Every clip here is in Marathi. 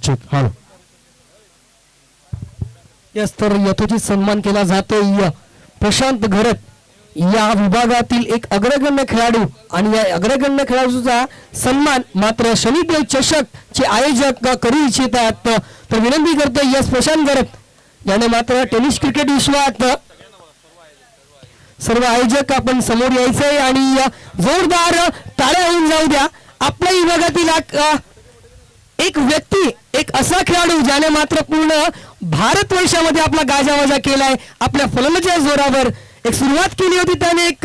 चेक हॅलो यस तर यथोचित सन्मान केला जातोय प्रशांत घरत या विभागातील एक अग्रगण्य खेळाडू आणि या अग्रगण्य खेळाडूचा सन्मान मात्र शनिदेव चषक चे आयोजक करू इच्छितात तर विनंती करतो यस प्रशांत घरत याने मात्र टेनिस क्रिकेट विश्वात सर्व आयोजक आपण समोर यायचंय आणि जोरदार टाळ्या होऊन जाऊ द्या आपल्या विभागातील एक व्यक्ती एक असा खेळाडू ज्याने मात्र पूर्ण भारतवर्षामध्ये आपला गाजावाजा केलाय आपल्या फलंदाजीच्या जोरावर एक सुरुवात केली होती त्याने एक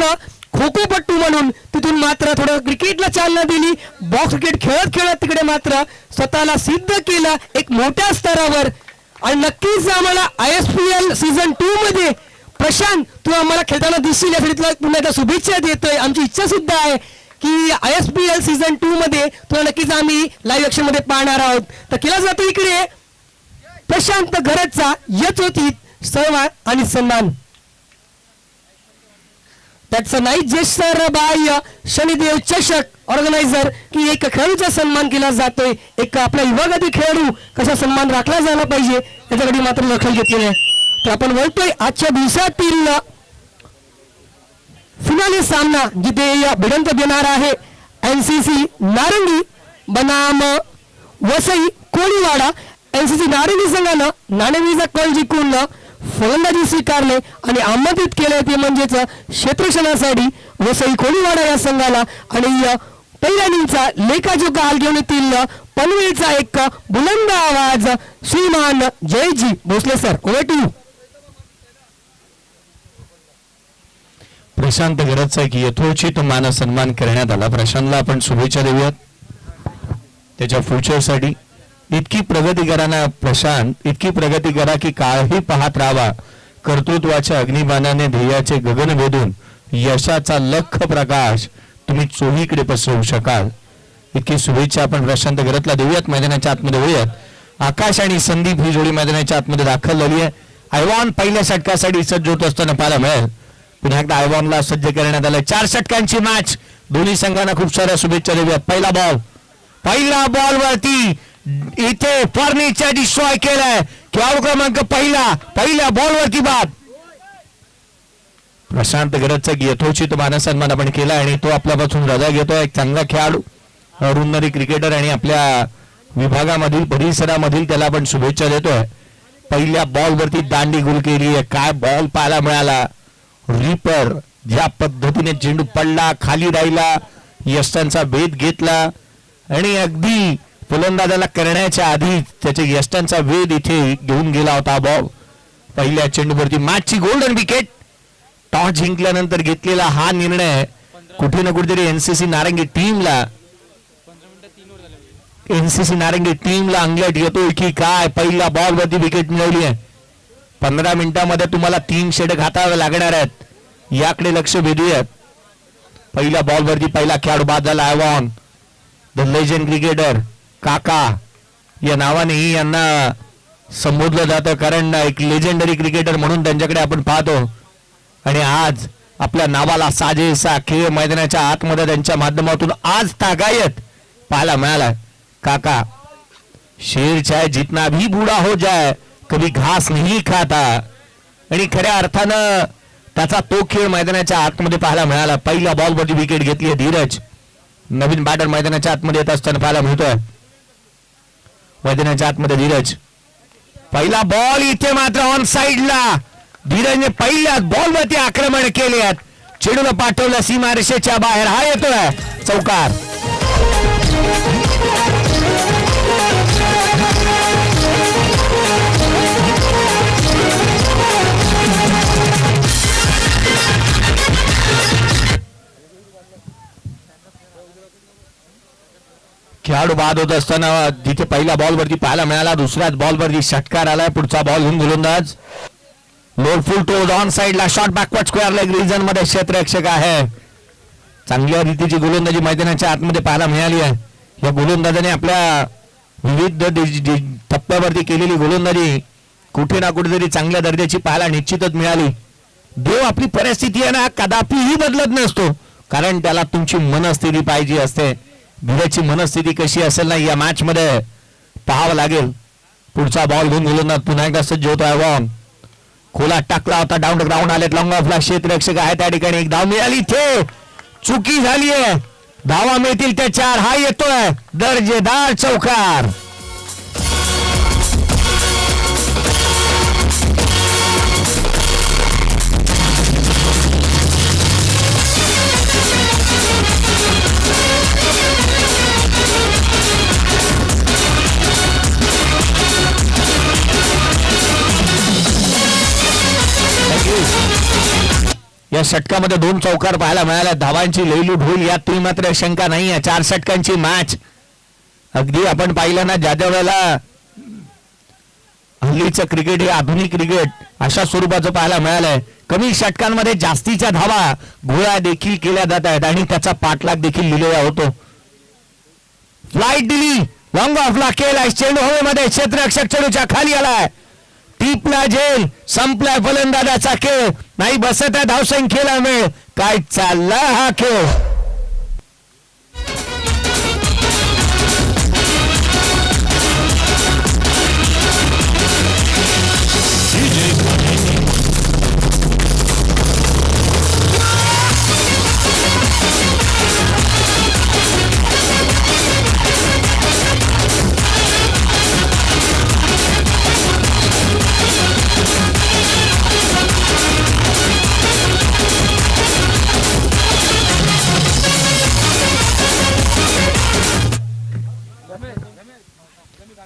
खो खो पट्टू म्हणून तिथून मात्र थोडं क्रिकेटला चालना दिली बॉक्स क्रिकेट खेळत खेळत तिकडे मात्र स्वतःला सिद्ध केलं एक मोठ्या स्तरावर आणि नक्कीच आम्हाला ISPL सीझन 2 मध्ये प्रशांत तू आम्हाला खेळताना दिसशील यासाठी तुला पुन्हा एकदा शुभेच्छा देतोय आमची इच्छा सुद्धा आहे की ISPL सीझन 2 मध्ये तुला नक्कीच आम्ही लाईव्ह ऍक्शन मध्ये पाहणार आहोत तर केला जातो इकडे प्रशांत घरतचा यथोचित सन्मान आणि सन्मान That's a nice gesture by Shanidev चषक ऑर्गनायझर की एक खेळाडूचा सन्मान केला जातोय एक आपल्या विभागातील खेळाडू कसा सन्मान राखला झाला पाहिजे याच्याकडे मात्र दखल घेतलेली आहे तर आपण बोलतोय आजच्या दिवसातील फिनाले सामना जिथे भिडंत देणार आहे NCC नारंगी बनाम वसई कोळीवाडा NCC नारंगी संघानं नाणेफेकीचा कल जिंकून फलंदाजी स्वीकारले आणि आमंत्रित केले ते म्हणजेच क्षेत्ररक्षणासाठी वसई कोळीवाडा या संघाला आणि पहिल्या इनिंगचा लेखाजोखा हाल घेऊन येतील पनवेलचा एक बुलंद आवाज श्रीमान Jayji Bhosale sir over to you Prashant घरतचा एक यथोचित मान सन्मान करण्यात आला प्रशांतला आपण शुभेच्छा देऊयात त्याच्या फ्युचरसाठी इतकी प्रगती करा प्रशांत इतकी प्रगती करा की काळही पाहत राहावा कर्तृत्वाच्या अग्निबाणाने ध्येयाचे गगन भेदून यशाचा लख प्रकाश तुम्ही चोहीकडे पसरवू शकाल इतकी शुभेच्छा आपण प्रशांत घरतला देऊयात मैदानाच्या आतमध्ये होऊयात आकाश आणि संदीप ही जोडी मैदानाच्या आतमध्ये दाखल झाली आहे आयवॉन पहिल्या षटकासाठी सज्ज होत असताना पाहायला मिळेल पुन्हा एकदा आयवॉनला सज्ज करण्यात आलं 4 षटकांची मॅच दोन्ही संघांना खूप साऱ्या शुभेच्छा देऊयात पहिला बॉल वरती इथे फर्निचर डिस्ट्रॉय केलाय खेळाडू क्रमांक पहिल्या बॉलवरती बाद प्रशांत घरतचा यथोचित मानसन्मान आपण केला आणि तो आपल्यापासून रजा घेतोय एक चांगला खेळाडू रुंदरी क्रिकेटर आणि आपल्या विभागामधील परिसरामधील त्याला आपण शुभेच्छा देतोय पहिल्या बॉलवरती दांडी गुल केली आहे काय बॉल पाहायला मिळाला रिपर ज्या पद्धतीने चेंडू पडला खाली राहिला यष्टांचा भेद घेतला आणि अगदी फलंदाजाला करण्याच्या आधी त्याच्या यष्टांचा वेध इथे घेऊन गेला होता बॉल पहिल्या चेंडूवरती मॅचची गोल्डन विकेट टॉस जिंकल्यानंतर घेतलेला हा निर्णय कुठे ना कुठेतरी NCC नारंगी टीमला अंगलट येतोय की काय पहिल्या बॉलवरती विकेट मिळवली आहे 15 मिनिटांमध्ये तुम्हाला 3 षटक हातावे लागणार आहेत याकडे लक्ष वेधूयात पहिल्या बॉलवरती पहिला खेळाडू बाद झाला आयवॉन द लेजंड क्रिकेटर काका या नावाने यांना संबोधलं जातं कारण एक लेजेंडरी क्रिकेटर म्हणून त्यांच्याकडे आपण पाहतो आणि आज आपल्या नावाला साजेसा खेळ मैदानाच्या आतमध्ये त्यांच्या माध्यमातून आज तागायत पाहायला मिळाला काका शेर चाहे जितना भी बूढ़ा हो जाए कभी घास नहीं खाता आणि खऱ्या अर्थानं त्याचा तो खेळ मैदानाच्या आतमध्ये पाहायला मिळाला पहिल्या बॉलवरती विकेट घेतली आहे धीरज नवीन बॅटर मैदानाच्या आतमध्ये येत असताना पाहायला मिळतोय मैदानाच्या आतमध्ये धीरज पहिला बॉल इथे मात्र ऑन साइडला धीरजने पहिल्याच बॉलवरती आक्रमण केले चेंडूला पाठवलं सीमारेषेच्या बाहेर हा येतोय चौकार खेळाडू बाद होत असताना जिथे पहिल्या बॉलवरती पाहायला मिळाला दुसऱ्याच बॉलवरती षटकार आलाय पुढचा बॉल घेऊन गोलंदाज लोड फुल टोज ऑन साइडला shot backward square leg region मध्ये क्षेत्ररक्षक आहे चांगल्या रीतीची गोलंदाजी मैदानाच्या आतमध्ये पाहायला मिळाली आहे या गोलंदाजाने आपल्या विविध टप्प्यावरती केलेली गोलंदाजी कुठे ना कुठेतरी चांगल्या दर्जाची पाहायला निश्चितच मिळाली देव आपली परिस्थिती आहे ना कदापिही बदलत नसतो कारण त्याला तुमची मनस्थिती पाहिजे असते धीरजची मनस्थिती कशी असेल ना या मॅच मध्ये पाहावं लागेल. पुढचा बॉल घेऊन गोलंदाज पुन्हा एकदा सज्ज होतोय. वॉन खोला टाकला होता, डाऊन ग्राउंड आलेत. लॉंग ऑफला क्षेत्ररक्षक आहे त्या ठिकाणी. एक धाव मिळाली, इथे चुकी झाली आहे. धावा मिळतील त्या 4. हा येतोय दर्जेदार चौकार. या षटकामध्ये 2 चौकार पाहायला मिळाल्या. धावांची लयलूट होईल यात मात्र शंका नाही आहे. 4 षटकांची मॅच. अगदी आपण पाहिलं ना, ज्या ज्या वेळेला हल्लीचं क्रिकेट हे आधुनिक क्रिकेट अशा स्वरूपाचं पाहायला मिळालंय. कमी षटकांमध्ये जास्तीच्या धावा गोळा देखील केल्या जात आहेत आणि त्याचा पाठलाग देखील लिहिलेला होतो. फ्लाईट दिली, लॉंग ऑफला केलाय, चेंडू हवेमध्ये, क्षेत्ररक्षक चेंडूच्या खाली आलाय. टिपला झेल, संपलाय फलंदाजाचा खेळ. नाही बसत आहे धावसंख्येला वेळ. काय चालला हा खेळ.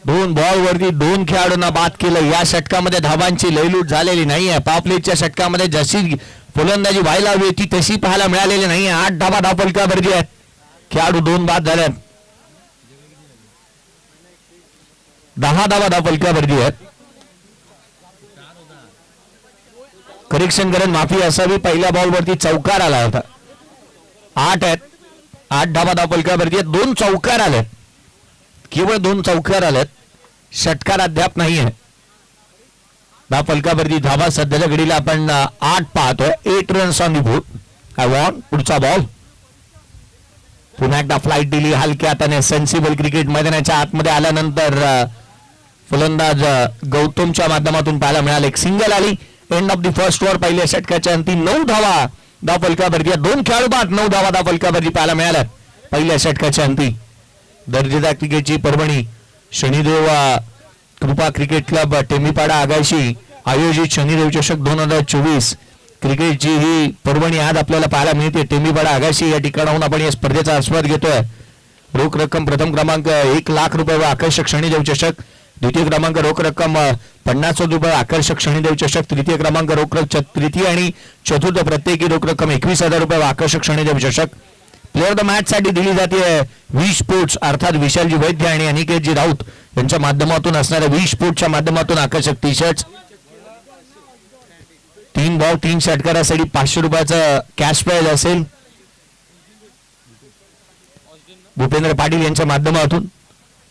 दोन बॉल वरती 2 खेळाडूंना बाद केलं. या षटकामध्ये धावांची लयलूट झालेली नाहीये. पॉपलेटच्या षटकामध्ये जशी फलंदाजी व्हायला हवी ती तशी पाहायला मिळालेली नाहीये. 8 धावा धावफलकावरती आहेत. खेळाडू 2 बाद झाल्यात. 10 धावा धावफलकावरती आहेत. करेक्शन करून माफी असावी. पहिल्या बॉलवरती चौकार आला होता. 8 आहेत. 8 धावा धावफलकावरती आहेत. 2 चौकार आले. केवळ 2 चौकार आलेत. षटकार अद्याप नाहीये. धावफलकावरती धावा सध्याच्या घडीला आपण 8 पाहतोय. 8 runs on the board. I want पुढचा बॉल. पुन्हा एकदा फ्लाईट दिली हलक्या हाताने. सेन्सिबल क्रिकेट मैदानाच्या आतमध्ये आल्यानंतर फलंदाज गौतमच्या माध्यमातून पाहायला मिळाले. एक सिंगल आली. End of the first over. पहिल्या षटकाच्या अंती 9 धावा धावफलकावरती. 2 खेळाडू बाद. 9 धावा धावफलकावरती पाहायला मिळाल्या पहिल्या षटकाच्या अंती. दर्जेदार क्रिकेटची पर्वणी शनिदेव कृपा क्रिकेट क्लब टेमीपाडा आगाशी आयोजित शनिदेव चषक 2024 क्रिकेटची ही पर्वणी आज आपल्याला पाहायला मिळते. टेमीपाडा आगाशी या ठिकाणाहून आपण या स्पर्धेचा आस्वाद घेतोय. रोख रक्कम प्रथम क्रमांक 1 लाख रुपये व आकर्षक शनिदेव चषक. द्वितीय क्रमांक रोख रक्कम 50 रुपये आकर्षक शनिदेव चषक. तृतीय क्रमांक रोख तृतीय आणि चतुर्थ प्रत्येकी रोख रक्कम 21,000 रुपये व आकर्षक शनिदेव चषक. प्लेअर द मॅच साठी दिली जाते व्ही स्पोर्ट्स अर्थात विशालजी वैद्य आणि अनिकेतजी राऊत यांच्या माध्यमातून असणाऱ्या व्ही स्पोर्ट्सच्या माध्यमातून आकर्षक टी शर्ट. 3 बॉल 3 षटकारासाठी 500 रुपयाचं कॅश प्राइज असेल. भूपेंद्र पाटील यांच्या माध्यमातून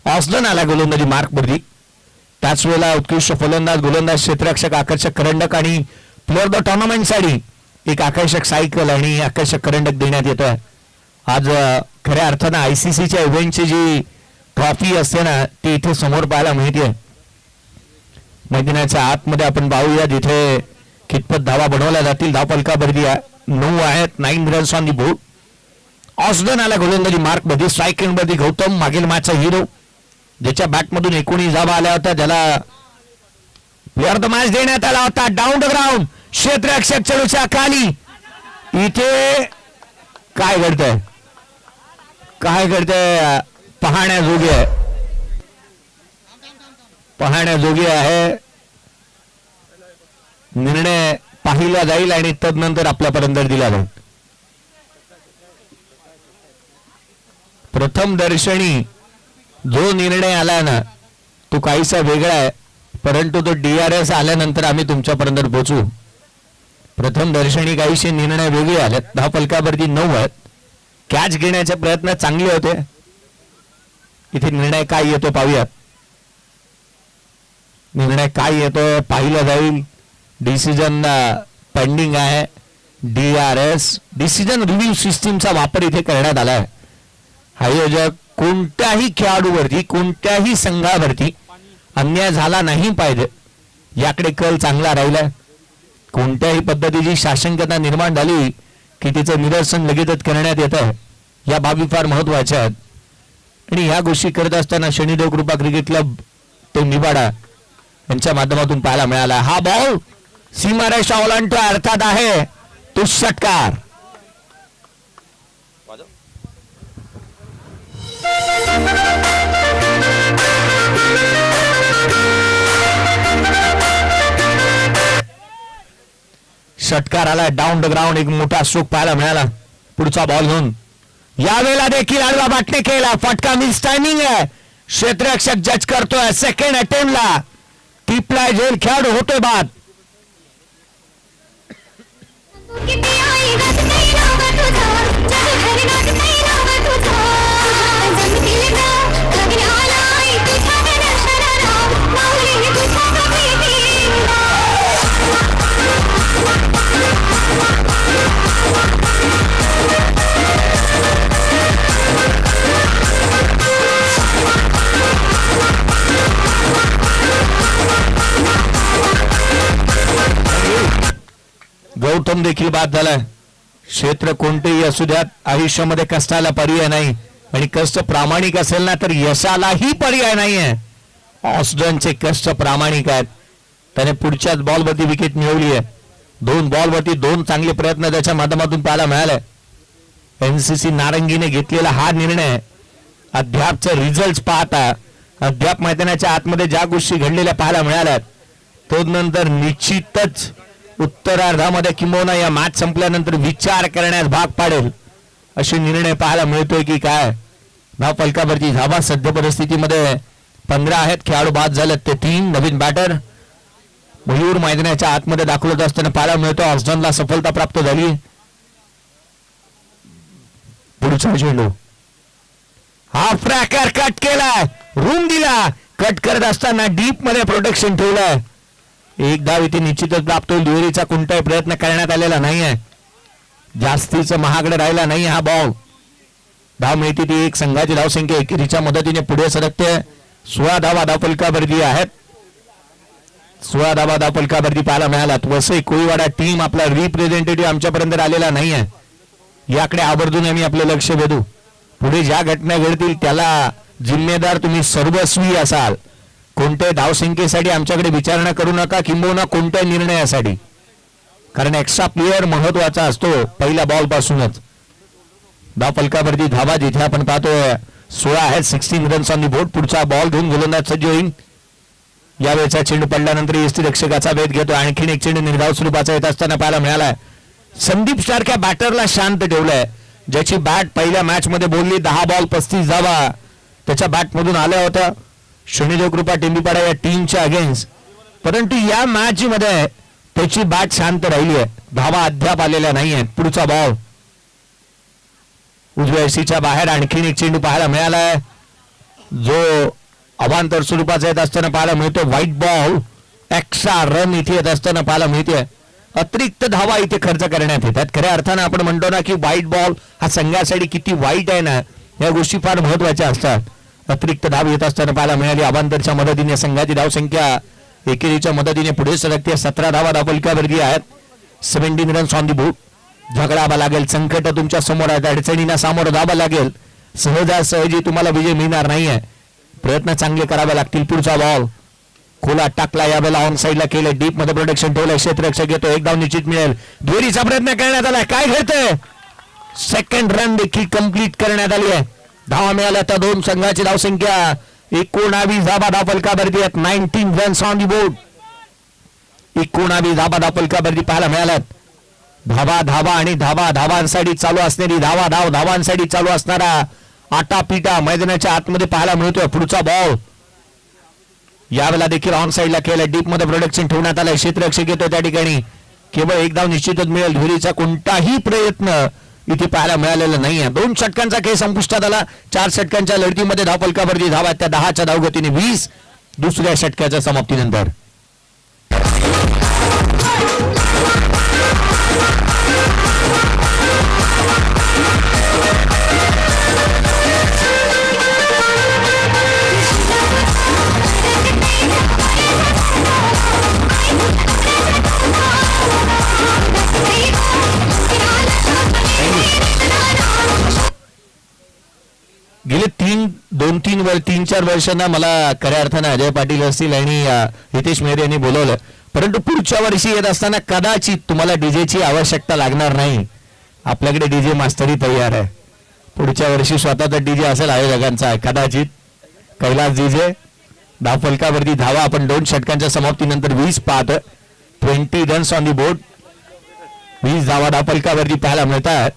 ऑस्लन आला गोलंदाजी मार्क वरती. त्याच वेळेला उत्कृष्ट फलंदाज, गोलंदाज, क्षेत्ररक्षक, आकर्षक करंडक आणि प्लेअर द टुर्नामेंट साठी एक आकर्षक सायकल आणि आकर्षक करंडक देण्यात येतोय. आज खऱ्या अर्थानं आयसीसीच्या इव्हेंटची जी ट्रॉफी असते ना ती इथे समोर पाहायला मिळते. मैदानाच्या आतमध्ये आपण पाहूया जिथे कितपत धावा बनवल्या जातील. धावफलकावरती 9 आहेत. 9 रन्स ऑन दी बोर्ड. ऑस्लन आला गोलंदाजी मार्क मध्ये. स्ट्राईक मध्ये गौतम मागील मॅचचा हिरो ज्याच्या बॅटमधून 19 धावा आल्या होत्या. ज्याला प्लेअर ऑफ द मॅच देण्यात आला होता. डाऊन द ग्राउंड क्षेत्ररक्षक चेंडूच्या खाली. इथे काय घडतंय पाहण्याजोगी आहे. पाहण्याजोगी आहे. निर्णय पाहिला जाईल आणि तदनंतर आपल्यापर्यंत दिला जाईल. प्रथम दर्शनी जो निर्णय आला ना तो काहीसा वेगळा आहे. परंतु तो DRS आल्यानंतर आम्ही तुमच्यापर्यंत पोहोचू. प्रथम दर्शनी काहीशे निर्णय वेगळे आले. धावफलकावरती 9 आहेत. कॅच घेण्याचे प्रयत्न चांगले होते. इथे निर्णय काय येतो पाहूयात. निर्णय काय येतो पाहिलं जाईल. डिसिजन पेंडिंग आहे. DRS डिसिजन रिव्ह्यू सिस्टीमचा वापर इथे करण्यात आला आहे. आयोजक कोणत्याही खेळाडूवरती कोणत्याही संघावरती अन्याय झाला नाही पाहिजे याकडे कल चांगला राहिला. कोणत्याही पद्धतीची शासंकता निर्माण झाली की तिचं निरसन लगेचच करण्यात येतं. या बाबी फार महत्वाच्या आहेत आणि ह्या गोष्टी करत असताना शनिदेव कृपा क्रिकेट क्लब ते निवाडा यांच्या माध्यमातून पाहायला मिळाला. हा बॉल सीमारेषा ओलांडतो अर्थात आहे तो षटकार. षटकार आला डाऊन द ग्राउंड. एक मोठा स्ट्रोक पाहायला मिळाला. पुढचा बॉल घेऊन यावेळेला देखील आडवा बाटणे केला. फटका मिस टायमिंग आहे. क्षेत्ररक्षक जज करतोय. सेकंड अटेम्प्टला टिपलाय झेल खेळाडू होतोय बाद. गौतम देखील बाद झालाय. क्षेत्र कोणतेही असू द्यात आयुष्यामध्ये कष्टाला पर्याय नाही आणि कष्ट प्रामाणिक असेल ना तर यशालाही पर्याय नाहीये. ऑस्टनचे कष्ट प्रामाणिक आहेत. त्याने पुढच्याच बॉलवरती विकेट मिळवली आहे. 2 बॉलवरती 2 चांगले प्रयत्न त्याच्या माध्यमातून पाहायला मिळाले. एनसीसी नारंगीने घेतलेला हा निर्णय अद्यापचे रिझल्ट पाहता अद्याप मैदानाच्या आतमध्ये ज्या गोष्टी घडलेल्या पाहायला मिळाल्यात तो नंतर निश्चितच उत्तरार्धामध्ये किंबहुना या मॅच संपल्यानंतर विचार करण्यास भाग पाडेल असे निर्णय पाहायला मिळतोय की काय. धाव फलकावरती धावा सध्या परिस्थितीमध्ये 15 आहेत. खेळाडू बाद झालेत ते 3. नवीन बॅटर मयूर मैदानाच्या आतमध्ये दाखवत असताना पाहायला मिळतो. ऑस्टनला सफलता प्राप्त झाली. पुढचा चेंडू हा फ्रॅकर कट केलाय. रूम दिला. कट करत असताना डीप मध्ये प्रोटेक्शन ठेवलंय. एक धाव इथे निश्चितच प्राप्त होईल. दुहेरीचा कोणताही प्रयत्न करण्यात आलेला नाहीये. जास्तीच महागडे राहिला नाही हा बॉल. धाव मिळते ती एक. संघाची धावसंख्या एकेरीच्या मदतीने पुढे सरकते. 16 धावा धावफलकावरती आहेत. 16 धावा धावफलकावरती पाहायला मिळालात. वसई कोळीवाडा टीम आपला रिप्रेझेंटेटिव्ह आमच्यापर्यंत आलेला नाहीये. याकडे आवर्जून आम्ही आपलं लक्ष वेधू. पुढे ज्या घटना घडतील त्याला जिम्मेदार तुम्ही सर्वस्वी असाल. कोणत्याही धावसंख्येसाठी आमच्याकडे विचारणा करू नका किंबहुना कोणत्या निर्णयासाठी. कारण एक्स्ट्रा प्लेअर महत्वाचा असतो पहिल्या बॉल पासूनच. धाव फलकावरती धावा जिथे आपण पाहतोय 16 आहेत. 16 रन्स ऑन दी बोर्ड. पुढचा बॉल घेऊन गोलंदाज सज्ज होईल. यावेळेचा चेंडू पडल्यानंतर यष्टीरक्षकाचा वेध घेतो. आणखीन एक चेंडू निर्धाव स्वरूपाचा येत असताना पाहायला मिळालाय. संदीप सारख्या बॅटरला शांत ठेवलंय. ज्याची बॅट पहिल्या मॅच मध्ये बोलली 10 बॉल 35 धावा त्याच्या बॅट मधून आल्या होत्या. शनिदेव कृपा टेंबीपाडा या टीमच्या अगेन्स्ट. परंतु या मॅच मध्ये त्याची बॅट शांत राहिली आहे. धावा अद्याप आलेल्या नाही आहेत. पुढचा बॉल उजव्या यष्टीच्या बाहेर. आणखीन एक चेंडू पाहायला मिळालाय जो अवांतर स्वरूपाचा येत असताना पाहायला मिळतो. White ball. एक्स्ट्रा रन इथे येत असताना पाहायला मिळते. अतिरिक्त धावा इथे खर्च करण्यात येतात. खऱ्या अर्थानं आपण म्हणतो ना की व्हाईट बॉल हा संघासाठी किती वाईट आहे ना या गोष्टी फार महत्वाच्या असतात. अतिरिक्त धाव येत असताना पाहायला मिळाली. अवांतरच्या मदतीने संघाची धावसंख्या एकेरीच्या मदतीने पुढे सरकते. 17 धावा धावफलकावरती आहेत. 17 रन्स ऑन दी बोर्ड. झगडावा लागेल. संकट तुमच्या समोर आहेत. अडचणींना सामोरं जावं लागेल. सहजासहजी तुम्हाला विजय मिळणार नाहीये. प्रयत्न चांगले करावे लागतील. पुढचा बॉल खोला टाकला. यावेळेला ऑन साईडला केलं. डीप मध्ये प्रोटेक्शन ठेवलंय. क्षेत्ररक्षक येतो. एक धाव निश्चित मिळेल. दुहेरीचा प्रयत्न करण्यात आलाय. काय घडतंय. सेकंड रन देखील कंप्लीट करण्यात आली आहे. धावा मिळाल्या तर 2 संघाची धावसंख्या 19 धावा धावफलकावरती आहेत. 19 रन्स ऑन दी बोर्ड. 19 धावा धावफलकावरती पाहायला मिळाल्यात. धावा धावा आणि धावा धावांसाठी चालू असणारी धावांसाठी चालू असणारा आटापिटा मैदानाच्या आतमध्ये पाहायला मिळतोय. पुढचा बॉल यावेळेला देखील ऑन साईडला केलं. डीप मध्ये प्रोटेक्शन ठेवण्यात आलंय. क्षेत्ररक्षक येतो त्या ठिकाणी. केवळ एक धाव निश्चितच मिळेल. दुहेरीचा कोणताही प्रयत्न इथे पाहायला मिळालेला नाहीये. 2 षटकांचा खेळ संपुष्टात आला. 4 षटकांच्या लढतीमध्ये धावफलकावरती धावा त्या 10च्या धावगतीने 20 दुसऱ्या षटकाच्या समाप्तीनंतर. गेले 3-4 वर्षांना मला खऱ्या अर्थानं अजय पाटील असतील आणि हितेश मेहरे यांनी बोलवलं, परंतु पुढच्या वर्षी येत असताना कदाचित तुम्हाला डीजेची आवश्यकता लागणार नाही. आपल्याकडे डीजे मास्तरी तयार आहे. पुढच्या वर्षी स्वतःचा डीजे असेल आयोजकांचा कदाचित. कैलास डीजे धावफलकावरती धावा आपण 2 षटकांच्या समाप्तीनंतर 20 पाहत 20 रन्स ऑन दी बोर्ड. 20 धावा धावफलकावरती पाहायला मिळतात.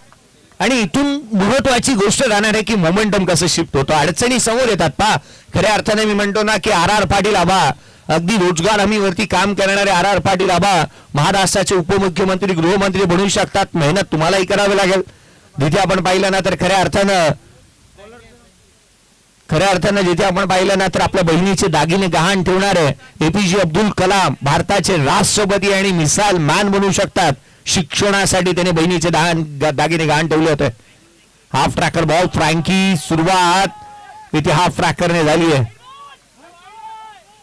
आणि इथून महत्वाची गोष्ट राहणार आहे की मोमेंटम कसं शिफ्ट होतो. अडचणी समोर येतात पहा. खऱ्या अर्थाने मी म्हणतो ना की आर पाटील आबा, अगदी रोजगार हमीवरती काम करणारे आर पाटील आबा महाराष्ट्राचे उपमुख्यमंत्री गृहमंत्री बनू शकतात. मेहनत तुम्हालाही करावी लागेल. जिथे आपण पाहिलं ना तर खऱ्या अर्थानं जिथे आपण पाहिलं ना तर आपल्या बहिणीचे दागिने गहाण ठेवणारे एपीजे अब्दुल कलाम भारताचे राष्ट्रपती आणि मिसाईल मॅन बनू शकतात. शिक्षणासाठी त्याने बहिणीचे दागिने गहाण ठेवले होते. हाफ ट्रॅकर बॉल फ्रँकी सुरुवात इथे हाफ ट्रॅकरने झाली आहे.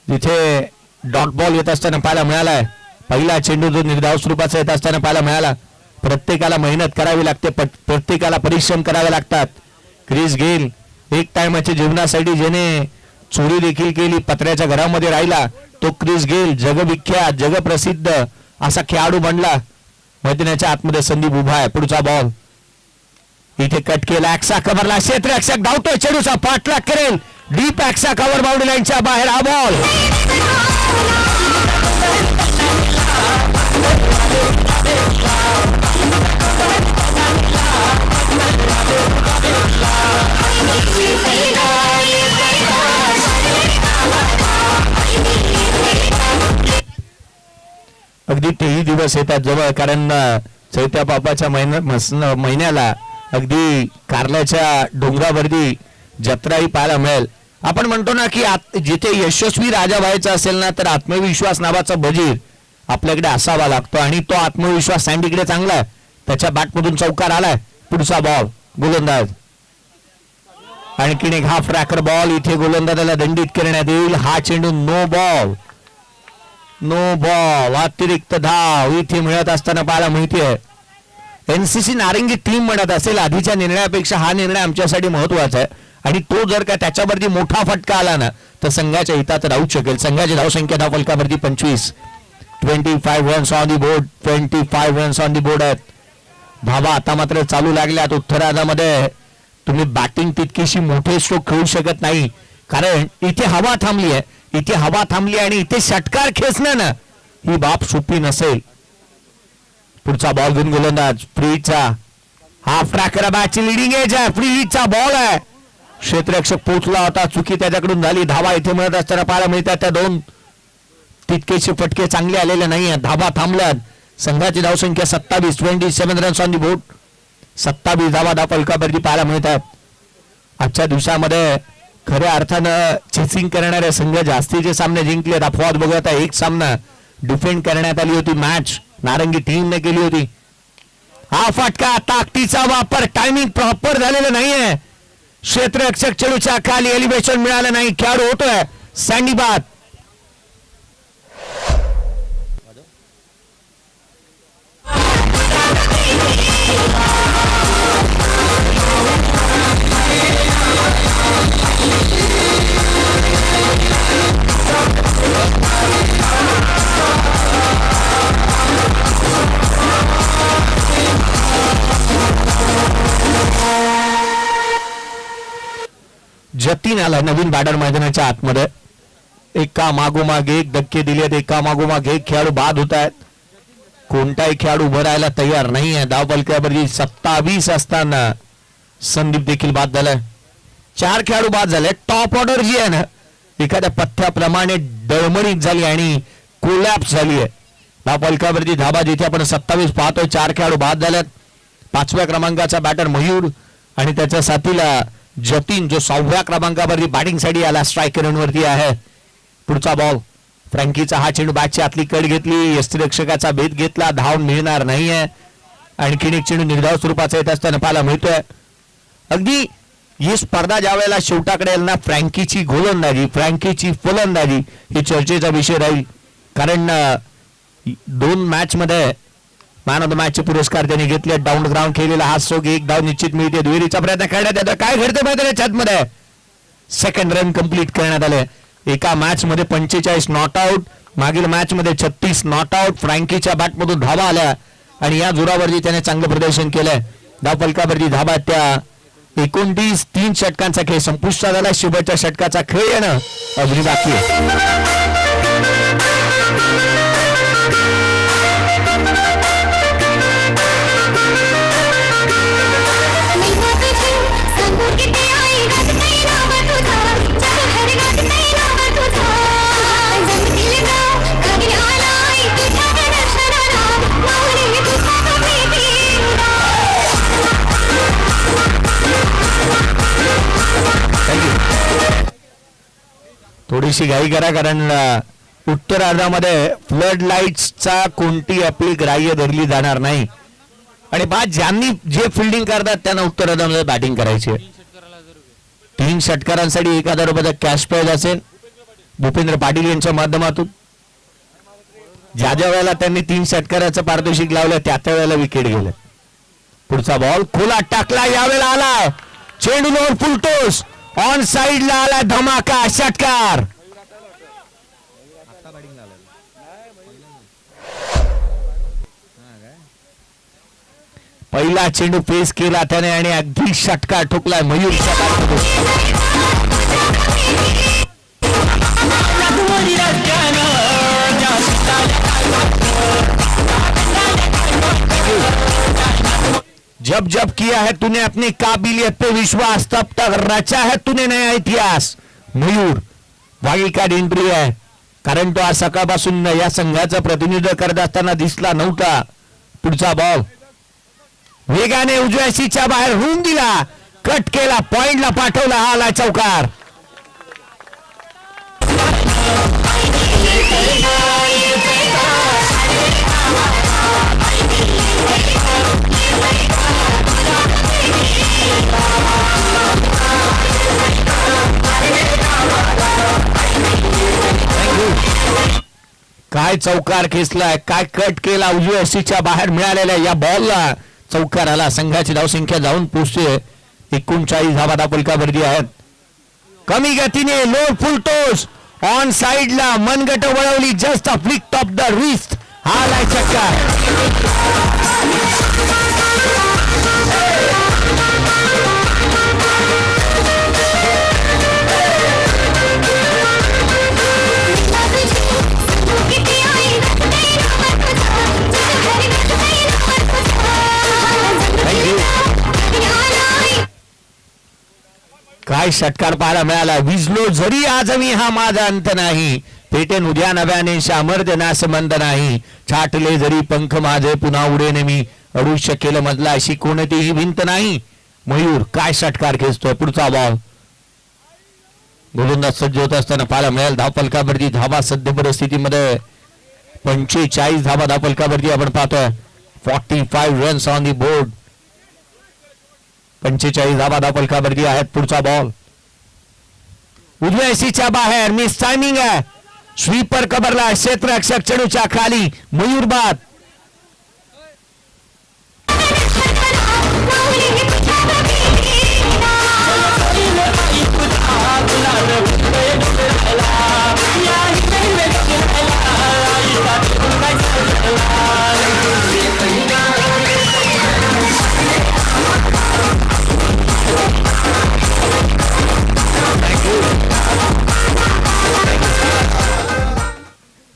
तिथे डॉट बॉल येत असताना पाहायला मिळालाय. पहिला चेंडू जो निर्धाव स्वरूपाचा येत असताना पाहायला मिळाला. प्रत्येकाला मेहनत करावी लागते, प्रत्येकाला परिश्रम करावे लागतात. क्रिस गेल एक टायमाच्या जीवनासाठी ज्याने चोरी देखील केली, पत्र्याच्या घरामध्ये राहिला, तो क्रिस गेल जगविख्यात जगप्रसिद्ध असा खेळाडू बनला. मैदानाच्या आतमध्ये संदीप उभा आहे. पुढचा बॉल इथे कट केला. ऍक्सा कव्हरला क्षेत्ररक्षक धावतोय, चेंडूचा पाठलाग करेल. डीप ऍक्सा कव्हर बाउंड्री लाईनच्या बाहेर हा बॉल. अगदी तेही दिवस येतात जवळ, कारण चैत्या पापाच्या महिन्याला अगदी कारल्याच्या डोंगरावरती जत्राही पाहायला मिळेल. आपण म्हणतो ना की जिथे यशस्वी राजा व्हायचा असेल ना तर आत्मविश्वास नावाचा बजीर आपल्याकडे असावा लागतो. आणि तो आत्मविश्वास सँडीकडे चांगला आहे. त्याच्या बॅटमधून चौकार आलाय. पुढचा बॉल गोलंदाज आणखीन एक हाफ ट्रॅकर बॉल. इथे गोलंदाजाला दंडित करण्यात येईल. हा चेंडू नो बॉल. अतिरिक्त धाव इथे मिळत असताना पाहायला मिळते. एनसीसी नारंगी टीम म्हणत असेल आधीच्या निर्णयापेक्षा हा निर्णय आमच्यासाठी महत्वाचा आहे. आणि तो जर का त्याच्यावरती मोठा फटका आला ना तर संघाच्या हितात राहू शकेल. संघाची धावसंख्या धावफलकावरती 25 runs on the board. 25 runs on the board आहेत. धावा आता मात्र चालू लागल्यात. उत्तरार्धामध्ये तुम्ही बॅटिंग तितकीशी मोठे स्ट्रोक खेळू शकत नाही, कारण इथे हवा थांबली आहे. इथे हवा थांबली आणि इथे षटकार खेचणं ना ही बाब सोपी नसेल. पुढचा बॉल घेऊन गोलंदाज फ्रीचा हाफ ट्रॅकर बॅटची लिडिंग एज आहे. फ्रीचा बॉल आहे. क्षेत्ररक्षक पोहोचला होता, चुकी त्याच्याकडून झाली. धावा इथे मिळत असताना पाहायला मिळतात. त्या 2 तितकेचे फटके चांगले आलेले नाहीये. धावा थांबल्यात. संघाची धावसंख्या 27 रन्स ऑन दी बोर्ड. 27 धावा धावफलकावरती पाहायला मिळतात. आजच्या दिवसामध्ये खऱ्या अर्थानं चेसिंग करणारे संघ जास्तीचे सामने जिंकलेत. अपवाद बघता एक सामना डिफेंड करण्यात आली होती मॅच नारंगी टीमने केली होती. हा फटका ताकदीचा वापर टायमिंग प्रॉपर झालेलं नाहीये. क्षेत्ररक्षक चेंडूच्या खाली एलिव्हेशन मिळालं नाही. खेळाडू होतोय सँडी बाद. जतीन आला नवीन बॅटर मैदानाच्या आतमध्ये. एका मागोमाग एक धक्के दिलेत. एका मागोमाग एक खेळाडू बाद होत आहेत. कोणताही खेळाडू उभं राहायला तयार नाही आहे. धावफलकावरती 27 असताना संदीप देखील बाद झालाय. 4 खेळाडू बाद झाले. टॉप ऑर्डर जी आहे ना एखाद्या पथ्याप्रमाणे डळमळीत झाली आणि कोलॅप्स झाली आहे. धावफलकावरती धाबा जिथे आपण 27 पाहतोय 4 खेळाडू बाद झालेत. 5व्या क्रमांकाचा बॅटर मयूर आणि त्याच्या साथीला जतीन जो 6व्या क्रमांकावरती बॅटिंग साठी आला स्ट्रायकर वरती आहे. पुढचा बॉल फ्रँकीचा हा चेंडू बॅटची आतली कड घेतली. यष्टिरक्षकाचा भेद घेतला. धाव मिळणार नाहीये. आणखीन एक चेंडू निर्धाव स्वरूपाचा येत असताना पाहायला मिळतोय. अगदी ही स्पर्धा ज्या वेळेला शेवटाकडे येईल ना फ्रँकीची गोलंदाजी फ्रँकीची फलंदाजी ही चर्चेचा विषय राहील. कारण 2 मॅच मध्ये मॅन ऑफ द मॅचचे पुरस्कार त्यांनी घेतले. डाऊन ग्राउंड खेळलेला हा स्ट्रोक, एक धाव निश्चित मिळते. दुहेरीचा प्रयत्न करण्यात येतो. काय घडते मैदानाच्या आतमध्ये? सेकंड रन कंप्लीट करण्यात आले. एका मॅच मध्ये 45 नॉट आउट, मागील मॅच मध्ये 36 नॉट आउट. फ्रँकीच्या बॅटमधून धावा आल्या आणि या जोरावरती त्याने चांगलं प्रदर्शन केलंय. धावफलकावरती धाबा त्या 29 3 षटकांचा खेळ संपुष्टात आला. शेवटच्या षटकाचा खेळ येणं अजूनही बाकी आहे. थोडीशी घाई करा, कारण उत्तरार्धामध्ये फ्लड लाईट्सचा कोणती अपील ग्राह्य धरली जाणार नाही. आणि बाद ज्यांनी जे फिल्डिंग करतात त्यांना उत्तरार्धामध्ये बॅटिंग करायची आहे. 3 षटकारांसाठी 1000 रुपयाचा कॅश प्राइज असेल भूपेंद्र पाटील यांच्या माध्यमातून. ज्या ज्या वेळेला त्यांनी 3 षटकाराचं पारितोषिक लावलं त्या त्या वेळेला विकेट गेले. पुढचा बॉल खोला टाकला, यावेळेला आला चेंडूवर फुलटोस, ऑन साइडला आला धमाका षटकार. पहिला चेंडू फेस केला त्याने आणि अगदी षटकार ठोकलाय मयूरच्या बॅटमधून. जब जब किया है तूने अपनी काबिलियत पे विश्वास, तब तक रचा है तूने नया इतिहास. मयूर वाईल्ड कार्ड एंट्री आहे, कारण तो आज सकाळपासून या संघाचं प्रतिनिधित्व करत असताना दिसला नव्हता. पुढचा बॉल वेगाने उजव्या सीच्या बाहेर होऊन दिला, कट केला, पॉइंटला पाठवला, हा आला चौकार. काय चौकार खेचलाय, काय कट केला, उजव्या सीच्या बाहेर मिळालेल्या या बॉलला चौकार आला. संघाची धावसंख्या जाऊन पोहोचते 39 धावा धावफलकावरती आहेत. कमी गतीने लो फुल टोस, ऑन साइडला मनगट वळवली, just a flick of the wrist, हा आलाय चक्कर. काय षटकार पाहायला मिळाला. विजलो जरी आज मी, हा माझा अंत नाही, पेटेन उद्या नव्याने सामर्थ्य नास मंद नाही, छाटले जरी पंख माझे पुन्हा उडेन मी, अडू शकेल मधला अशी कोणतीही भिंत नाही. मयूर काय षटकार खेचतोय. पुढचा बॉल गोलंदाज सज्ज होत असताना पाहायला मिळेल. धावफलकावरती धावा सध्या परिस्थितीमध्ये 45 धावा धावफलकावरती आपण पाहतोय. 45 रन्स ऑन दी बोर्ड, 45 धावा धावफलकावरती आहेत. पुढचा बॉल उजव्या सीच्या बाहेर, मिस टायमिंग आहे, स्वीपर कबरला, क्षेत्ररक्षक चेंडूच्या खाली, मयूर बाद.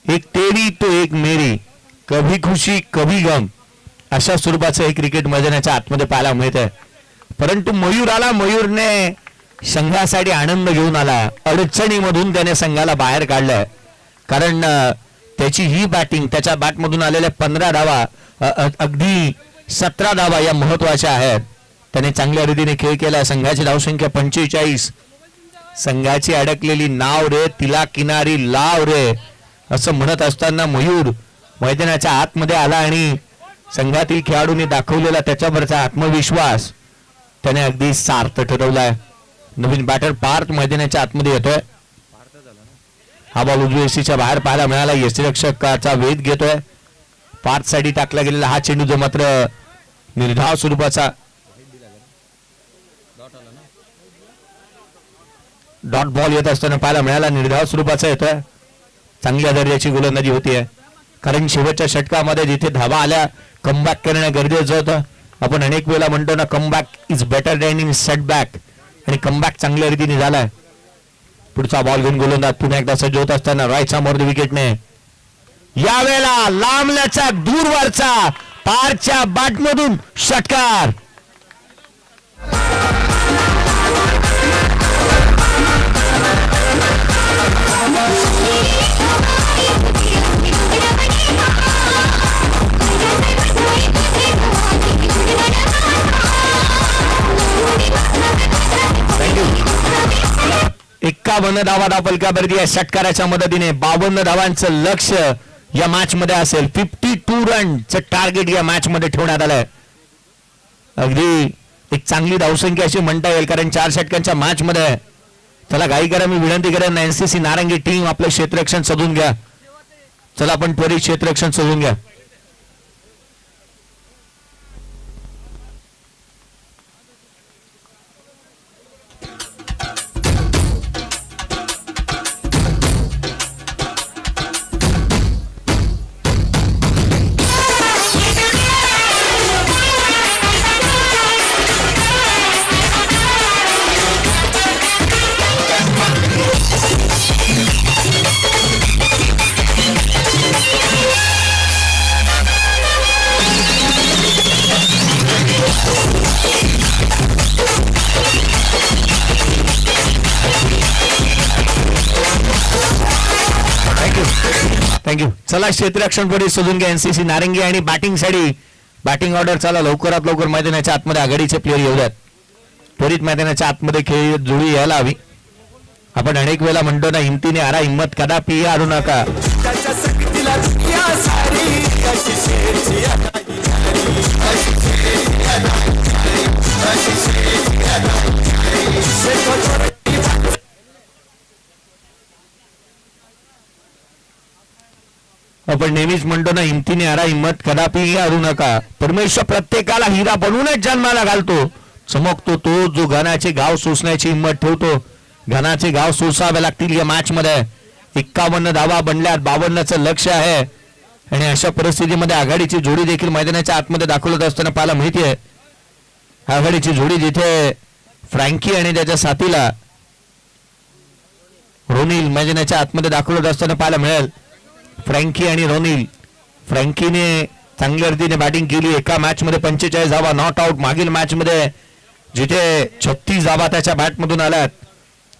एक तेरी तो एक मेरी, कभी खुशी कभी गम, अशा स्वरूपाचं हे क्रिकेट मैदानाच्या आतमध्ये पाहायला मिळत आहे. परंतु मयूर आला, मयूरने संघासाठी आनंद घेऊन आला. अडचणीमधून त्याने संघाला बाहेर काढलंय, कारण त्याची ही बॅटिंग, त्याच्या बॅटमधून आलेल्या 15 धावा, अगदी 17 धावा या महत्वाच्या आहेत. त्याने चांगल्या रीतीने खेळ केला. संघाची धावसंख्या 45. संघाची अडकलेली नाव रे, तिला किनारी लाव रे, असं म्हणत असताना मयूर मैदानाच्या आतमध्ये आला आणि संघातील खेळाडूंनी दाखवलेला त्याच्यावरचा आत्मविश्वास त्याने अगदी सार्थ ठरवलाय. नवीन बॅटर पार्थ मैदानाच्या आतमध्ये येतोय. हा बॉल उजव्या सीच्या बाहेर पाहायला मिळाला. यष्टीरक्षकाचा वेध घेतोय. फार साठी टाकला गेलेला हा चेंडू जो मात्र निर्धाव स्वरूपाचा डॉट बॉल येत असताना पाहायला मिळाला. निर्धाव स्वरूपाचा येतोय. चांगल्या दर्जाची गोलंदाजी होतीये कारण शेवटच्या षटकामध्ये जिथे धावा आल्या कमबॅक करणं गरजेचं होतं. आपण अनेक वेळेला म्हणतो ना comeback is better than in setback आणि कमबॅक चांगल्या रीतीने झालाय. पुढचा बॉल घेऊन गोलंदाज पुन्हा एकदा सज्ज होत असताना राईट समोर विकेटने यावेळेला लांबल्याचा दूरवरचा पारच्या बॅटमधून षटकार. थँक्यू. 51 धावा धापलकावरती या षटकाराच्या मदतीने 52 धावांचं लक्ष या मॅच मध्ये असेल. 52 रनचं टार्गेट या मॅच मध्ये ठेवण्यात आलंय. अगदी एक चांगली धावसंख्या अशी म्हणता येईल कारण 4 षटकांच्या मॅच मध्ये. चला घाई करा, मी विनंती करेन एनसीसी नारंगी टीम आपलं क्षेत्ररक्षण शोधून घ्या. चला आपण त्वरित क्षेत्ररक्षण शोधून घ्या. थँक्यू. चला क्षेत्ररक्षण पडी शोधून घ्या एनसीसी नारंगी आणि बॅटिंग साठी बॅटिंग ऑर्डर. चला लवकरात लवकर मैदानाच्या आतमध्ये आघाडीचे प्लेयर येऊ द्यात. त्वरित मैदानाच्या आतमध्ये खेळ जोडी यायला हवी. आपण अनेक वेळा म्हणतो ना हिमतीने हारा हिंमत कदापि हारू नका. आपण नेहमीच म्हणतो ना हिमतीने हारा हिंमत कदापि हारू नका. परमेश्वर प्रत्येकाला हिरा बनवूनच जन्माला घालतो. चमकतो तो जो घनाचे गाव सोसण्याची हिंमत ठेवतो. घनाचे गाव सोसावे लागतील या मॅच मध्ये. 51 धावा बनल्यात, 52चं लक्ष आहे आणि अशा परिस्थितीमध्ये आघाडीची जोडी देखील मैदानाच्या आतमध्ये दाखवत असताना पाहायला माहितीये. आघाडीची जोडी जिथे फ्रँकी आणि त्याच्या साथीला रोनिल मैदानाच्या आतमध्ये दाखवत असताना पाहायला मिळेल. फ्रँकी आणि रोनिल. फ्रँकीने चांगल्या रीतीने बॅटिंग केली. एका मॅच मध्ये 45 धावा नॉट आउट. मागील मॅच मध्ये जिथे 36 धावा त्याच्या बॅटमधून आल्यात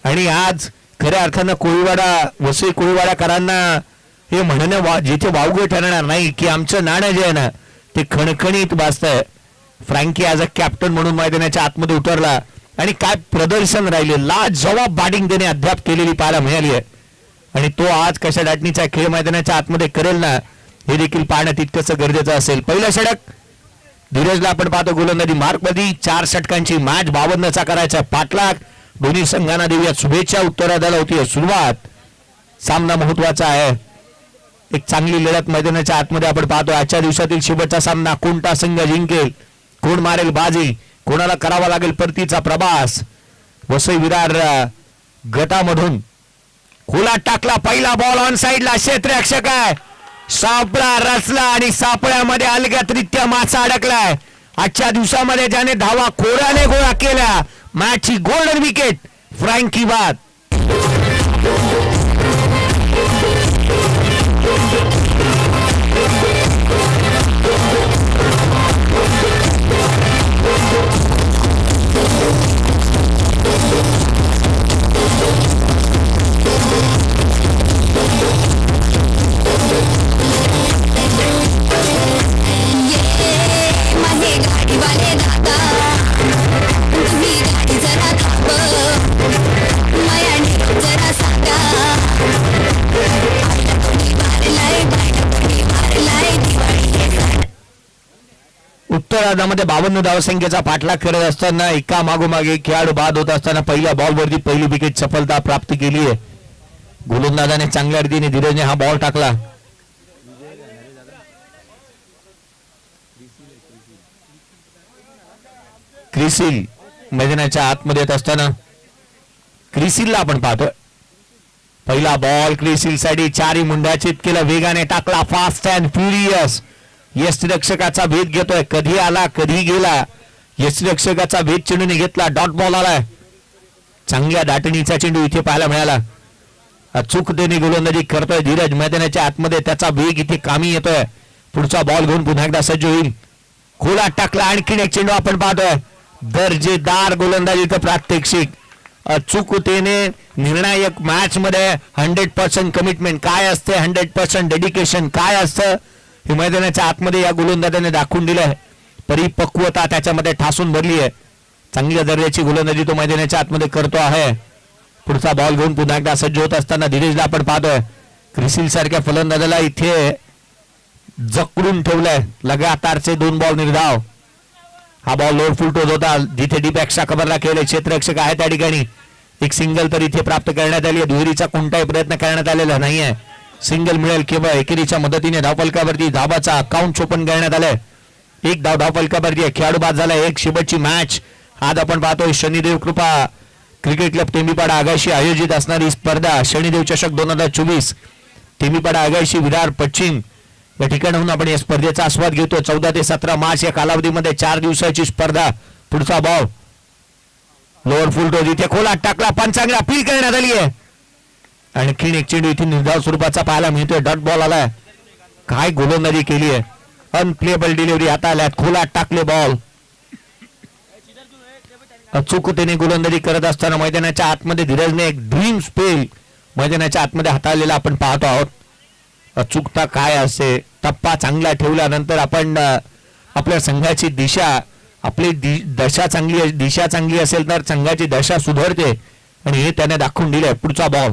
आणि आज खऱ्या अर्थानं कोळीवाडा वसई कोळीवाडाकरांना हे म्हणणं जिथे वावगे ठरणार नाही की आमचं नाणं जे आहे ना ते खणखणीत वाजतंय. फ्रँकी ॲज अ कॅप्टन म्हणून मैदानाच्या आतमध्ये उतरला आणि काय प्रदर्शन राहिले. लाजवाब बॅटिंग त्याने अद्याप केलेली पाहायला मिळाली आहे आणि तो आज कशा डाटणीचा खेळ मैदानाच्या आतमध्ये करेल ना हे देखील पाहणं तितकंच गरजेचं असेल. पहिलं षटक धीरजला आपण पाहतो गोलंदाजी मार्कमध्ये. 4 षटकांची मॅच 52चा करायचा पाठलाग. दोन्ही संघांना देऊया शुभेच्छा. उत्तरादाला होती सुरुवात. सामना महत्वाचा आहे. एक चांगली लढत मैदानाच्या आतमध्ये आपण पाहतो. आजच्या दिवसातील शेवटचा सामना कोणता संघ जिंकेल, कोण मारेल बाजी, कोणाला करावा लागेल परतीचा प्रवास. वसई विरार गटामधून खुला टाकला. पहिला बॉल ऑन साइडला. क्षेत्ररक्षक आहे. सापळा रचला आणि सापळ्यामध्ये अलगतरित्या मासा अडकलाय. आजच्या दिवसामध्ये ज्याने धावा खोऱ्याने गोळा केल्या. मॅचची गोल्डन विकेट फ्रँकी बाद. उत्तरार्धामध्ये 52 धावसंख्येचा पाठलाग करत असताना एका मागोमाग एक खेळाडू बाद होत असताना पहिल्या बॉलवरती पहिली विकेट सफलता प्राप्त केली आहे. गोलंदाजाने चांगल्या रीतीने धीरजने हा बॉल टाकला. क्रिसिल मैदानाच्या आतमध्ये येत असताना क्रिसिलला आपण पाहतोय. पहिला बॉल क्रिसिल साठी चारी मुंड्याचित केला, वेगाने टाकला, फास्ट अँड फ्युरियस. यष्टिरक्षकाचा भेद घेतोय, कधी आला कधी गेला. यष्टिरक्षकाचा भेद चेंडूने घेतला, डॉट बॉल आलाय. चांगल्या दाटणीचा चेंडू इथे पाहायला मिळाला. अचूकतेने गोलंदाजी करतोय धीरज मैदानाच्या आतमध्ये, त्याचा वेग इथे कामी येतोय. पुढचा बॉल घेऊन पुन्हा एकदा सज्ज होईल. खोला टाकला, आणखीन एक चेंडू आपण पाहतोय. दर्जेदार गोलंदाजीचं प्रात्यक्षिक. अचूकतेने निर्णायक मॅच मध्ये 100% कमिटमेंट काय असते, 100% डेडिकेशन काय असतं, हे मैदानाच्या आतमध्ये या गोलंदाजाने दाखवून दिलंय. परिपक्वता त्याच्यामध्ये ठासून भरली आहे. चांगल्या दर्जाची गोलंदाजी तो मैदानाच्या आतमध्ये करतो आहे. पुढचा बॉल घेऊन पुन्हा एकदा सज्ज होत असताना धीरजला आपण पाहतोय. क्रिसिल सारख्या फलंदाजाला इथे जकडून ठेवलंय. लगातारचे 2 बॉल निर्धाव. हा बॉल लोअर फुल टोच होता, जिथे डीप एक्स्ट्रा कव्हरला केले क्षेत्ररक्षक आहे त्या ठिकाणी. एक सिंगल तर इथे प्राप्त करण्यात आली आहे. दुहेरीचा कोणताही प्रयत्न करण्यात आलेला नाहीये. सिंगल मिळेल केवळ एकेरीच्या मदतीने. धावफलकावरती धावाचा अकाउंट ओपन करण्यात आलाय. एक धाव धावफलकावरती आहे. खेळाडू बाद झाला. एक शेवटची मॅच आज आपण पाहतोय. शनिदेव कृपा क्रिकेट क्लब टेमीपाडा आगाशी आयोजित असणारी स्पर्धा शनिदेव चषक 2024 टेमीपाडा आगाशी विरार पश्चिम या ठिकाणाहून आपण या स्पर्धेचा आस्वाद घेतो. 14 ते 17 मार्च या कालावधीमध्ये 4 दिवसाची स्पर्धा. पुढचा बॉल लोअर फुल टोच इथे खोला टाकला, पण चांगला अपील करण्यात आली आहे. आणखीन एक चेंडू इथे निर्धाव स्वरूपाचा पाहायला मिळतोय. डॉट बॉल आलाय. काय गोलंदाजी केली आहे. अनप्लेबल डिलिव्हरी हाताळल्यात, खोला टाकले बॉल. अचूकतेने गोलंदाजी करत असताना मैदानाच्या आतमध्ये धीरजने एक ड्रीम स्पेल मैदानाच्या आतमध्ये हाताळलेला आपण पाहतो आहोत. अचूकता काय असते, टप्पा चांगला ठेवल्यानंतर आपण आपल्या संघाची दिशा, आपली दिशा चांगली असेल तर संघाची दशा सुधारते आणि हे त्याने दाखवून दिलंय. पुढचा बॉल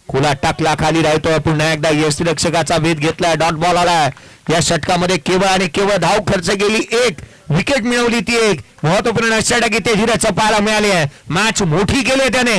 खोला टाकला, खाली राहतोय. पुन्हा एकदा यष्टिरक्षकाचा भेद घेतलाय. डॉट बॉल आलाय. या षटकामध्ये केवळ आणि केवळ धाव खर्च केली, एक विकेट मिळवली. ती एक महत्वपूर्ण षटक इथे धीरजचं पाहायला मिळाली आहे. मॅच मोठी केली त्याने.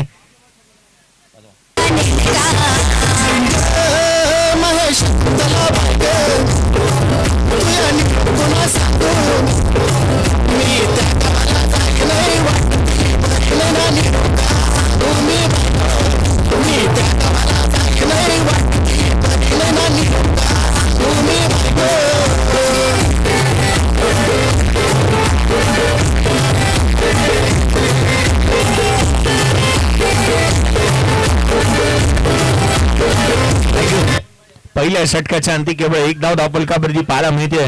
पहिल्या षटकाच्या अंती केवळ एक धाव धावफलकावरती पाहायला मिळते.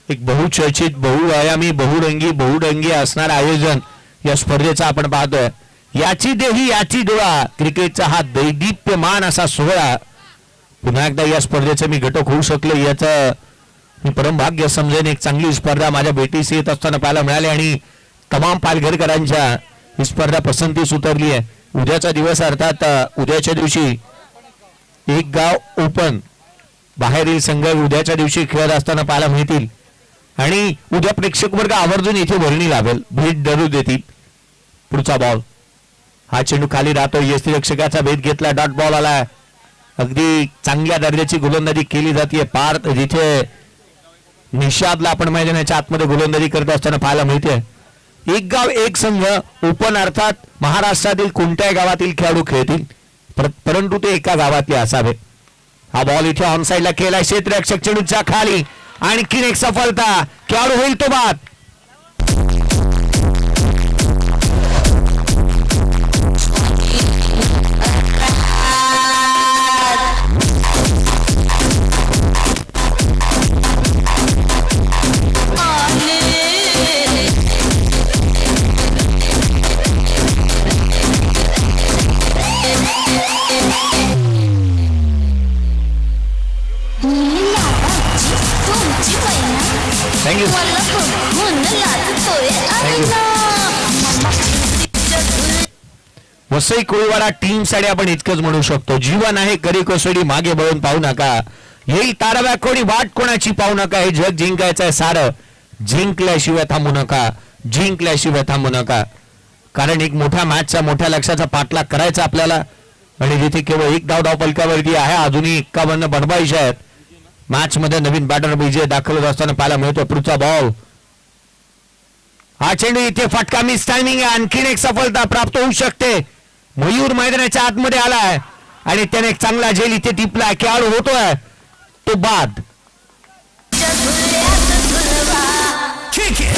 एक बहुचर्चित, बहुआयामी, बहुरंगी असणार आयोजन या स्पर्धेचा आपण पाहतोय. याची देही याची डोळा, क्रिकेटचा हा दैदिप्यमान असा सोहळा. पुन्हा एकदा या स्पर्धेचे मी घटक होऊ शकलो याचं मी परमभाग्य समजेन. एक चांगली स्पर्धा माझ्या भेटीस येत असताना पाहायला मिळाली आणि तमाम पालघरकरांच्या ही स्पर्धा पसंतीस उतरली आहे. उद्याचा दिवस अर्थात उद्याच्या दिवशी एक गाव ओपन बाहेरील संघ उद्याच्या दिवशी खेळत असताना पाहायला मिळतील आणि उद्या प्रेक्षक वर्ग आवर्जून इथे वर्णी लावेल, भेट धरू देतील. पुढचा बॉल, हा चेंडू खाली राहतो. यष्टिरक्षकाचा भेद घेतला. डॉट बॉल आला. अगदी चांगल्या दर्जाची गोलंदाजी केली जाते. पार जिथे निषादला आपण मैदानाच्या आतमध्ये गोलंदाजी करत असताना पाहायला मिळते. एक गाव एक संघ ओपन अर्थात महाराष्ट्रातील कोणत्याही गावातील खेळाडू खेळतील, परंतु ते एका गावातले असावे. हा बॉल इथे ऑन साइडला केला. क्षेत्ररक्षक चेंडूच्या खाली, आणखीन एक सफलता. खेळाडू होईल तो बाद. थँक्यू. वसई कोळीवाडा टीम साठी आपण इतकंच म्हणू शकतो. जीवन आहे करी कोसडी, मागे बळून पाहू नका. येईल ताराव्या कोणी, वाट कोणाची पाहू नका. हे जग जिंकायचं आहे सारं, जिंकल्याशिवाय थांबू नका, जिंकल्याशिवाय थांबू नका. कारण एक मोठ्या मॅचचा, मोठ्या लक्ष्याचा पाठलाग करायचा आपल्याला आणि जिथे केवळ एक धाव फलकावरती आहे. अजूनही 51 बनवायचे आहेत. मॅच मध्ये नवीन बॅटर विजय दाखल होत असताना पाहायला मिळतो. पुढचा बॉल हा चेंडू इथे फटका मिस टायमिंग आहे. आणखीन एक सफलता प्राप्त होऊ शकते. मयूर मैदानाच्या आतमध्ये आलाय आणि त्याने एक चांगला झेल इथे टिपला. खेळाडू होतोय तो बाद. थँक्यू.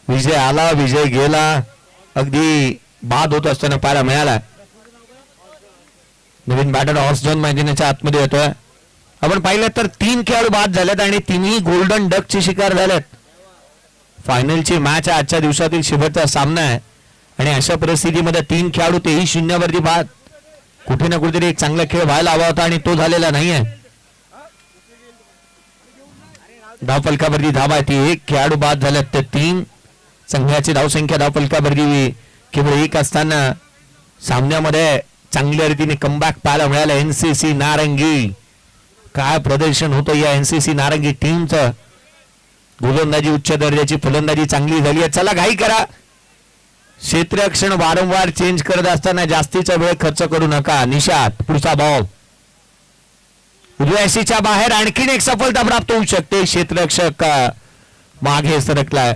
विजय आला, विजय गेला. अगदी बाद होत असताना पाहायला मिळाला. नवीन बॅटर हॉर्सजॉन मैदानाच्या आतमध्ये येतोय. आपण पाहिलं तर 3 खेळाडू बाद झालेत आणि तिन्ही गोल्डन डकचे शिकार झालेत. फायनलची मॅच आजच्या दिवसातील शेवटचा सामना आहे आणि अशा परिस्थितीमध्ये 3 खेळाडू तेही 0 बाद. कुठे ना कुठेतरी एक चांगला खेळ व्हायला हवा होता आणि तो झालेला नाहीये. धावफलकावरती धावा आहे ती 1 खेळाडू बाद झाल्यात ते 3. संघाची धावसंख्या धावफलकावरती केवळ 1 असताना सामन्यामध्ये चांगल्या रीतीने कमबॅक पाहायला मिळालं. एनसीसी नारंगी काय प्रदर्शन होतं या एनसीसी नारंगी टीमचं. गोलंदाजी उच्च दर्जाची, फलंदाजी चांगली झाली आहे. चला घाई करा. क्षेत्ररक्षण वारंवार चेंज करत असताना जास्तीचा वेळ खर्च करू नका. निशात पुढचा बॉल उजव्याशीच्या बाहेर. आणखीन एक सफलता प्राप्त होऊ शकते. क्षेत्ररक्षक मागे सरकलाय.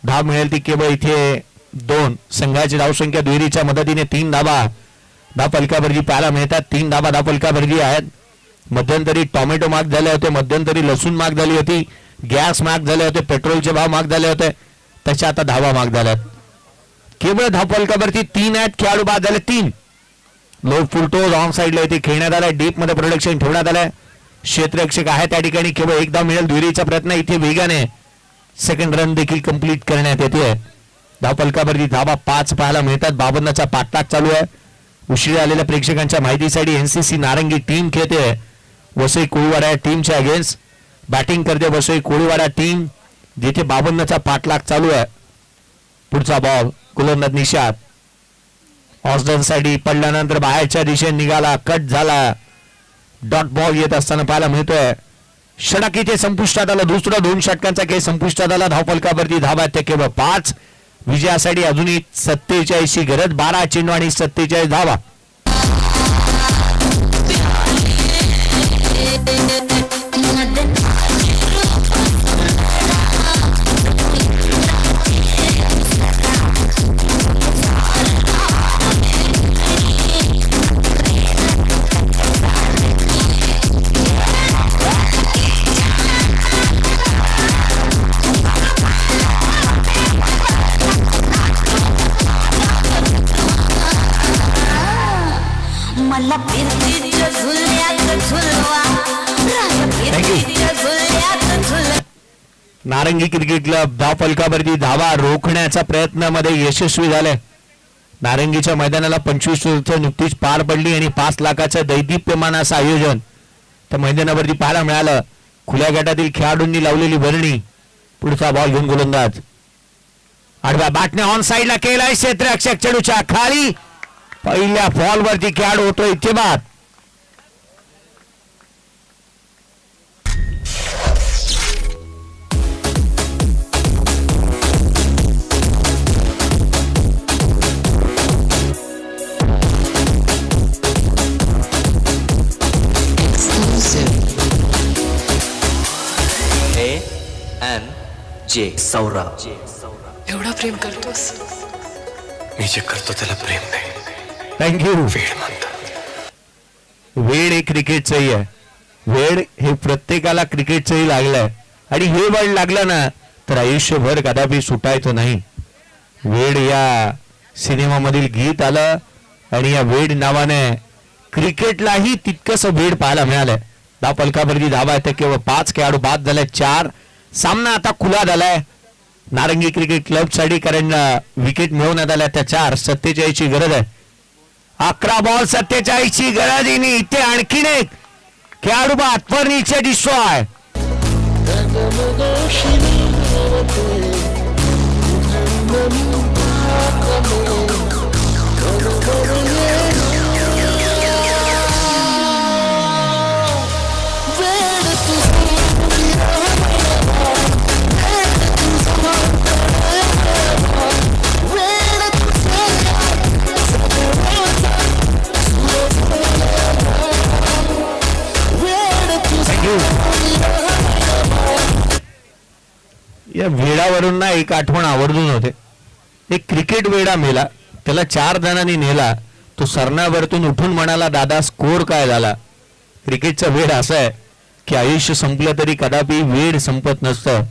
धाव मिळेल ती केवळ इथे 2. संघाची धावसंख्या दुहेरीच्या मदतीने 3 धावा धावफलकावरती पाहायला मिळतात. 3 धावा धावफलकावरती आहेत. मध्यंतरी टोमॅटो महाग झाले होते, मध्यंतरी लसूण महाग झाली होती, गॅस महाग झाले होते, पेट्रोलचे भाव महाग झाले होते, तशा आता धावा महाग झाल्यात. केवळ धावफलकावरती 3 आहेत. खेळाडू बाद झाले 3. लो फुलटोज ऑन साइडला इथे खेळण्यात आलाय. डीप मध्ये प्रोडक्शन ठेवण्यात आलंय. क्षेत्ररक्षक आहे त्या ठिकाणी. केवळ 1 धाव मिळेल. दुहेरीचा प्रयत्न इथे वेगाने सेकंड रन देखील कंप्लीट करण्यात येते. धावफलकावरती धावा 5 पाहायला मिळतात. 52चा पाठलाग चालू आहे. उशिरा आलेल्या प्रेक्षकांच्या माहितीसाठी एनसीसी नारंगी टीम खेळते वसई कोळीवाडा या टीमच्या अगेन्स्ट. बॅटिंग करते वसई कोळीवाडा टीम, जिथे 52चा पाठलाग चालू आहे. पुढचा बॉल गोलंदाज निशात. ऑस्डन साठी पडल्यानंतर बाहेरच्या दिशेने निघाला, कट झाला. डॉट बॉल येत असताना पाहायला मिळतोय. षटक इथे संपुष्टात आला. दुसरा 2 षटकांचा खेळ संपुष्टात आला. धावफलकावरती धावा ते केवळ 5. विजयासाठी अजूनही 47 ची गरज. 12 चेंडू आणि 47 धावा. मला फिरतीच्या झुल्यात झुलवा, फिरतीच्या झुल्यात झुलवा. नारंगी क्रिकेट क्लब धावफलकावरती धावा रोखण्याच्या प्रयत्नामध्ये यशस्वी झाले. नारंगीच्या मैदानाला 25 वर्ष नुकतीच पार पडली आणि 5 लाखाचं दैदिप्यमान असं आयोजन त्या मैदानावरती पाहायला मिळालं. खुल्या गटातील खेळाडूंनी लावलेली वर्णी. पुढचा बॉल घेऊन गोलंदाज आडव्या बॅटने ऑन साइडला केलाय. क्षेत्ररक्षक चेंडूच्या खाली. पहिल्या बॉलवरती खेळाडू होतो इथे बाद. ANJ सौरभ. एवढा प्रेम करतोस? मी जे करतो त्याला प्रेम नाही, थँक्यू. वेळ म्हणतात. वेळ हे क्रिकेटचंही आहे. वेळ हे प्रत्येकाला क्रिकेटचंही लागलंय आणि हे वेळ लागलं ना तर आयुष्यभर कदापि सुटायचं नाही. वेळ या सिनेमामधील गीत आलं आणि या वेड नावाने क्रिकेटलाही तितकंच वेळ पाहायला मिळालंय. धावफलकावरती धावा येते केवळ 5. खेळाडू बाद झाले 4. सामना आता खुला झालाय नारंगी क्रिकेट क्लब साठी, कारण विकेट मिळवण्यात आल्या त्या 4. 47 ची गरज आहे. 11 बॉल 47 ची गरज. इथे आणखीन एक खेळाडू बाद. Furniture destroy. या वेडावरून ना एक आठवण आवर्जून होते. एक क्रिकेट वेडा मेला, त्याला 4 जणांनी नेला. तो सरणावरतून उठून म्हणाला, दादा स्कोर काय झाला. क्रिकेटचा वेड असा आहे की आयुष्य संपलं तरी कदापि वेड संपत नसतं.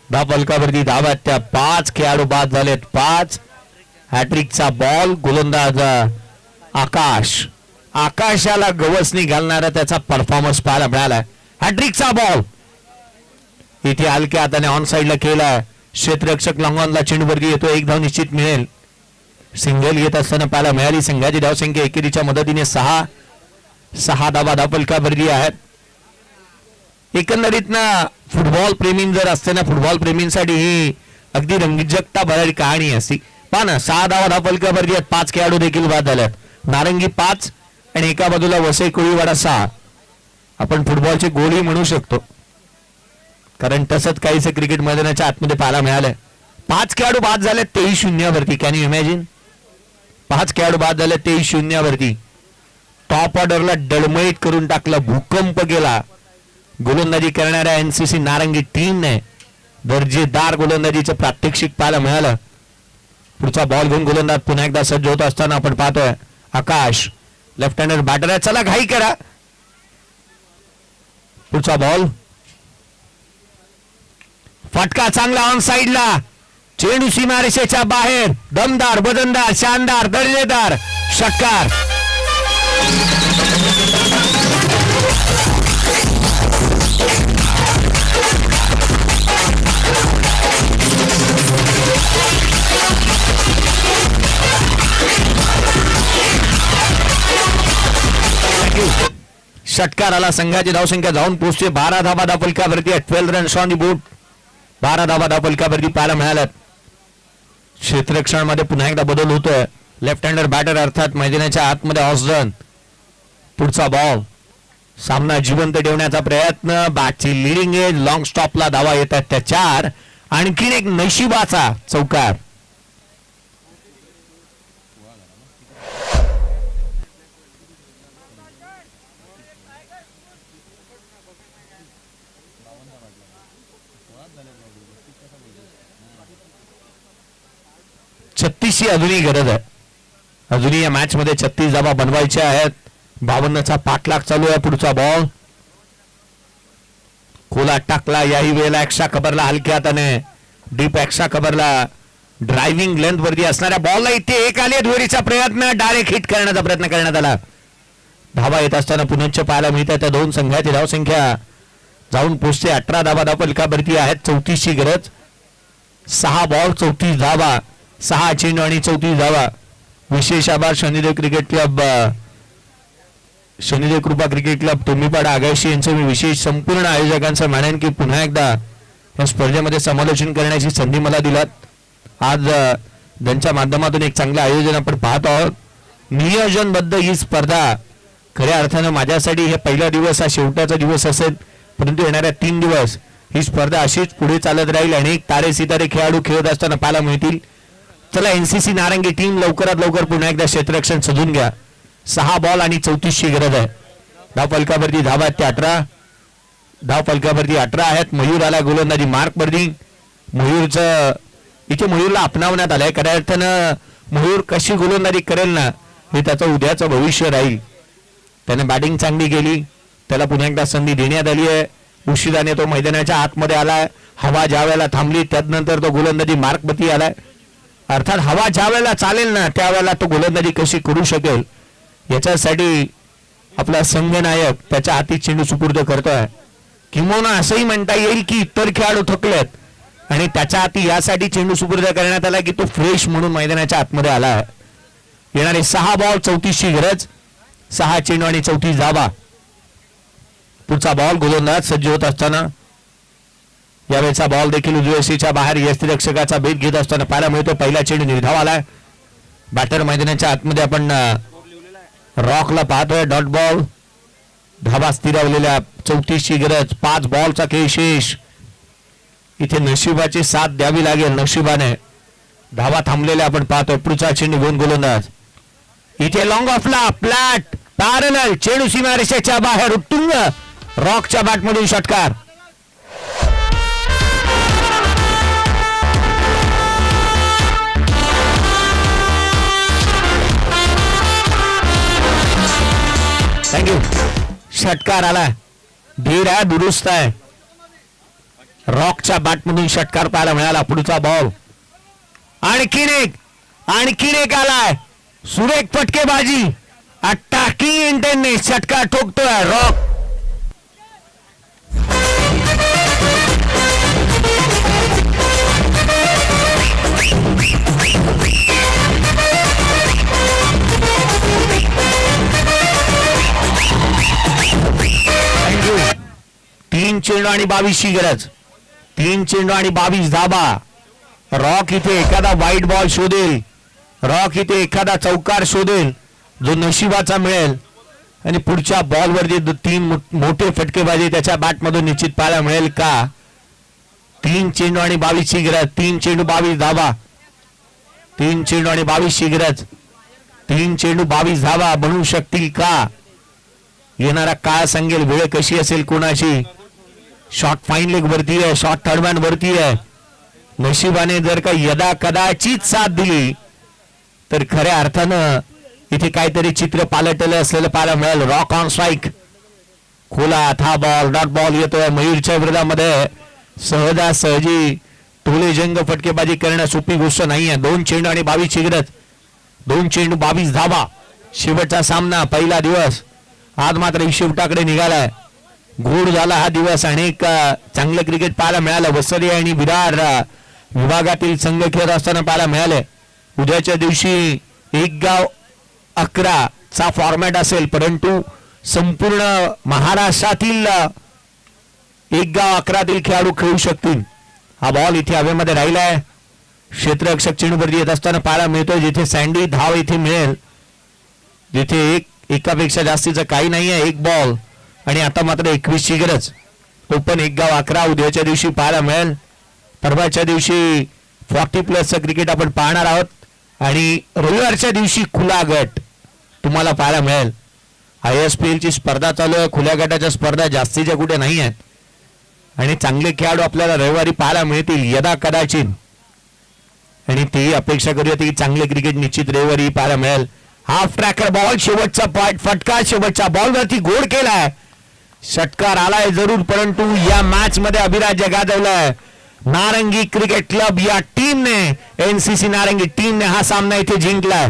धावफलकावरती धावा त्या 5 खेळाडू बाद झालेत. 5 हॅट्रिकचा बॉल. गोलंदाज आकाशाला गवसणी घालणारा त्याचा परफॉर्मन्स पाहायला मिळाला. हॅट्रिकचा बॉल इथे हलक्या हाताने ऑन साइडला केला. क्षेत्ररक्षक लॉंगॉनला चेंडूवरती येतो. 1 धाव निश्चित मिळेल. सिंगल येत असताना पाहायला मिळाली. संघाची धावसंख्या एकेरीच्या मदतीने 6 धावा धावफलकावरती आहेत. एकंदरीत ना फुटबॉल प्रेमी जर असते ना, फुटबॉल प्रेमींसाठी ही अगदी रंगीजगता भरारी कहाणी असती. पहा ना, 6 धावा धावफलकावरती आहेत. 5 खेळाडू देखील बाद झाल्यात. नारंगी 5 आणि एका बाजूला वसई कोळीवाडा 6. आपण फुटबॉलची गोळी म्हणू शकतो, कारण तसंच काहीच क्रिकेट मैदानाच्या आतमध्ये पाहायला मिळालंय. 5 खेळाडू बाद झाले 23-0 वरती. Can you imagine? 5 खेळाडू बाद झाले 23-0 वरती. टॉप ऑर्डरला डळमळीत करून टाकलं. भूकंप गेला. गोलंदाजी करणाऱ्या एनसीसी नारंगी टीमने दर्जेदार गोलंदाजीचं प्रात्यक्षिक पाहायला मिळालं. पुढचा बॉल घेऊन गोलंदाज पुन्हा एकदा सज्ज होत असताना आपण पाहतोय आकाश. लेफ्ट हँडर बॅटर आहे. चला घाई करा. पुढचा बॉल. फटका चांगला ऑन साइडला. चेंडू सीमारेषेच्या बाहेर. दमदार, वजनदार, शानदार, दर्जेदार षटकार. षटकाराला संघाची धावसंख्या जाऊन पोहोचते 12 धावा धावफलकावरती. 12 रन्स ऑन दी बोर्ड. 12 धावा धावफलकावरती पाहायला मिळाल्यात. क्षेत्ररक्षणामध्ये पुन्हा एकदा बदल होतोय. लेफ्ट हँडर बॅटर अर्थात मैदानाच्या आतमध्ये ऑस्डन. पुढचा बॉल. सामना जिवंत ठेवण्याचा प्रयत्न. बॅटची लिडिंग एज. लॉंग स्टॉपला धावा येतात त्या 4. आणखीन एक नशिबाचा चौकार. ची अजूनही गरज आहे. अजूनही या मॅच मध्ये 36 धावा बनवायच्या आहेत. 52चा पाठलाग चालू आहे. पुढचा बॉल. खोला टाकला. याही वेळेला एक्स्ट्रा कव्हरला हलक्या हाताने डीप एक्स्ट्रा कव्हरला ड्रायव्हिंग लेंथ वरती असणाऱ्या बॉलला इथे एक आले. दुहेरीचा प्रयत्न. डायरेक्ट हिट करण्याचा प्रयत्न करण्यात आला. धावा येत असताना पुनश्च पाहायला मिळतात. त्या 2 संघाची धावसंख्या जाऊन पोहोचते 18 धावा धावफलकावरती आहेत. 34 ची गरज. 6 बॉल 34 धावा. 6 चेंडू आणि 34 धावा. विशेष आभार शनिदेव क्रिकेट क्लब, शनिदेव कृपा क्रिकेट क्लब तुम्हीपाडा आगाशी यांचं मी विशेष संपूर्ण आयोजकांचं मानेन की पुन्हा एकदा या स्पर्धेमध्ये समालोचन करण्याची संधी मला दिलात. आज त्यांच्या माध्यमातून एक चांगलं आयोजन आपण पाहत आहोत. नियोजनबद्ध ही स्पर्धा खऱ्या अर्थानं माझ्यासाठी हे पहिला दिवस हा शेवटाचा दिवस असेल, परंतु येणाऱ्या 3 दिवस ही स्पर्धा अशीच पुढे चालत राहील. अनेक तारे सितारे खेळाडू खेळत असताना पाहायला मिळतील. चला एनसीसी नारंगी टीम लवकरात लवकर पुन्हा एकदा क्षेत्ररक्षण सजून घ्या. 6 बॉल आणि 34 ची गरज आहे. धावफलकावरती धावा आहेत त्या 18. धावफलकावरती 18 आहेत. मयूर आला गोलंदाजी मार्क वरती. मयूरचं इथे मयूरला अपनावण्यात आलंय. खऱ्या अर्थानं मयूर कशी गोलंदाजी करेल ना हे त्याचं उद्याचं भविष्य राहील. त्याने बॅटिंग चांगली केली. त्याला पुन्हा एकदा संधी देण्यात आली आहे. उशिराने तो मैदानाच्या आतमध्ये आलाय. हवा ज्या वेळेला थांबली त्यानंतर तो गोलंदाजी मार्कवरती आलाय. अर्थात हवा ज्या वेळेला चालेल ना त्यावेळेला तो गोलंदाजी कशी करू शकेल याच्यासाठी आपला संघनायक त्याच्या हाती चेंडू सुपूर्द करतोय. किंवा असंही म्हणता येईल की इतर खेळाडू थकलेत आणि त्याच्या हाती यासाठी चेंडू सुपूर्द करण्यात आला की तो फ्रेश म्हणून मैदानाच्या आतमध्ये आला आहे. येणारे 6 बॉल 34 ची गरज. 6 चेंडू आणि 34 धावा. पुढचा बॉल. गोलंदाज सज्ज होत असताना यावेळेचा बॉल देखील उजव्या बाहेर यष्टिरक्षकाचा भेद घेत असताना पाहायला मिळतो. पहिला चेंडू निर्धाव आलाय. बॅटर मैदानाच्या आतमध्ये आपण रॉकला पाहतोय. Dot ball. धावा स्थिरावलेल्या. 34 ची गरज. 5 बॉलचा खेळ शेष. इथे नशिबाची साथ द्यावी लागेल. नशिबाने धावा थांबलेल्या आपण पाहतोय. पुढचा चेंडू घेऊन गोलंदाज. इथे लॉंग ऑफला फ्लॅट पॅरलल चेंडू सीमारेषेच्या बाहेर उत्तुंग. रॉकच्या बॅटमधून षटकार. थँक्यू. षटकार आला, धीर आहे, दुरुस्त आहे. रॉकच्या बॅटमधून षटकार पाहायला मिळाला. पुढचा बॉल, आणखीन एक आलाय. सुरेख फटकेबाजी, अटॅकिंग इंटेनने षटकार ठोकतोय रॉक. थँक्यू. 3 चेंडू आणि 22ची गरज. 3 चेंडू आणि 22 धाबा. रॉक इथे एखादा वाईट बॉल शोधेल, रॉक इथे एखादा चौकार शोधेल जो नशिबाचा मिळेल आणि पुढच्या बॉलवरती 3 मोठे फटकेबाजी त्याच्या बॅटमधून निश्चित पाहायला मिळेल का. 3 चेंडू आणि 22ची गरज. 3 चेंडू 22 धाबा. 3 चेंडू आणि 22ची गरज. 3 चेंडू 22 धाबा बनवू शकतील का. येणारा काळ सांगेल वेळ कशी असेल कोणाची. शॉर्ट फाईन लेग वरती आहे, शॉर्ट थर्ड मॅन वरती आहे. नशिबाने जर का यदा कदाचित साथ दिली तर खऱ्या अर्थानं इथे काहीतरी चित्र पालटलं असलेलं पाहायला मिळेल. रॉक ऑन स्ट्राईक, खोलात हा बॉल, डॉट बॉल येतोय. मयूरच्या विरोधामध्ये सहजासहजी टोले जंग फटकेबाजी करणं सोपी गोष्ट नाहीये. 2 चेंडू आणि 22ची गरज. 2 चेंडू 22 धाबा. शेवटचा सामना, पहिला दिवस आज मात्र शेवटाकडे निघालाय. गोड झाला हा दिवस. अनेक चांगलं क्रिकेट पाहायला मिळालं. वसई आणि विरार विभागातील संघ खेळत असताना पाहायला मिळाले. उद्याच्या दिवशी 1 गाव 11 चा फॉर्मॅट असेल, परंतु संपूर्ण महाराष्ट्रातील 1 गाव 11 तील खेळाडू खेळू शकतील. हा बॉल इथे हवेमध्ये राहिलाय. क्षेत्ररक्षक चेंडूवरती येत असताना पाहायला मिळतोय. जिथे सँडी धाव इथे मिळेल, जिथे एकापेक्षा जास्तीचं काही नाहीये. 1 बॉल आणि आता मात्र 21ची गरज. ओपन 1 गाव 11 उद्याच्या दिवशी पाहायला मिळेल. परवाच्या दिवशी 40+ क्रिकेट आपण पाहणार आहोत आणि रविवारच्या दिवशी खुला गट तुम्हाला पाहायला मिळेल. ISPL ची स्पर्धा चालू आहे. खुल्या गटाच्या स्पर्धा जास्तीच्या कुठे नाही आहेत आणि चांगले खेळाडू आपल्याला रविवारी पाहायला मिळतील यदा कदाचित. आणि तेही अपेक्षा करूया की चांगले क्रिकेट निश्चित रविवारी पाहायला मिळेल. हाफ ट्रॅकर बॉल, शेवटचा फटका शेवटच्या बॉलवरती गोड केलाय. षटकार आलाय जरूर, परंतु या मॅच मध्ये अभिराज्य गाजवलाय नारंगी क्रिकेट क्लब या टीमने. NCC नारंगी टीमने हा सामना इथे जिंकलाय.